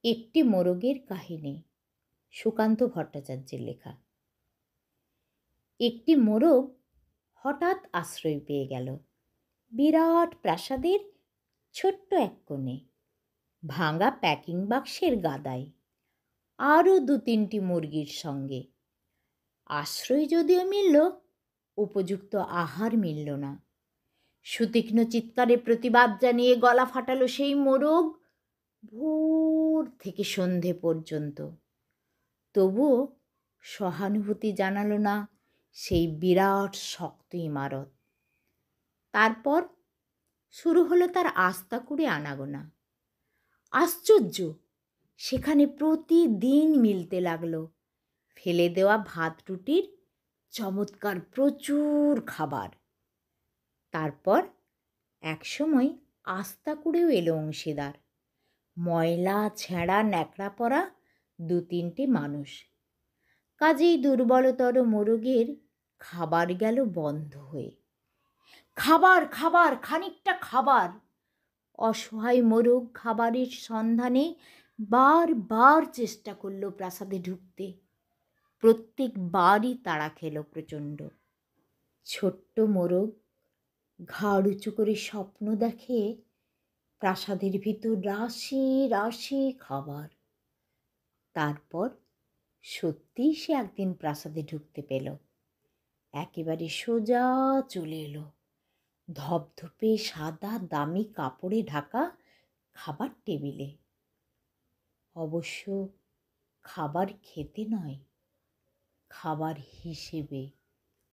একটি মোরগের কাহিনী, সুকান্ত ভট্টাচার্যের লেখা। একটি মোরগ হঠাৎ আশ্রয় পেয়ে গেল বিরাট প্রাসাদের ছোট্ট এক কোণে, ভাঙা প্যাকিং বাক্সের গাদায়, আরও ২-৩টি মুরগির সঙ্গে। আশ্রয় যদিও মিলল, উপযুক্ত আহার মিলল না। সুতীক্ষ্ণ চিৎকারে প্রতিবাদ জানিয়ে গলা ফাটালো সেই মোরগ ভোর থেকে সন্ধে পর্যন্ত। তবুও সহানুভূতি জানালো না সেই বিরাট শক্ত ইমারত। তারপর শুরু হলো তার আস্তাকুড়ে আনাগোনা। আশ্চর্য, সেখানে প্রতিদিন মিলতে লাগলো ফেলে দেওয়া ভাত রুটির চমৎকার প্রচুর খাবার। তারপর একসময় আস্তাকুড়েও এলো অংশীদার, ময়লা ছেঁড়া ন্যাকড়া পরা ২-৩টে মানুষ। কাজেই দুর্বলতর মোরগের খাবার গেল বন্ধ হয়ে। খাবার, খাবার, খানিকটা খাবার। অসহায় মোরগ খাবারের সন্ধানে বারবার চেষ্টা করল প্রাসাদে ঢুকতে। প্রত্যেকবারই তাড়া খেল প্রচণ্ড। ছোট্ট মোরগ ঘাড় উঁচু করে স্বপ্ন দেখে প্রাসাদের ভিতর রাশি রাশি খাবার। তারপর সত্যি সে একদিন প্রাসাদে ঢুকতে পেল। একেবারে সোজা চলে এলো ধপধপে সাদা দামি কাপড়ে ঢাকা খাবার টেবিলে। অবশ্য খাবার খেতে নয়, খাবার হিসেবে।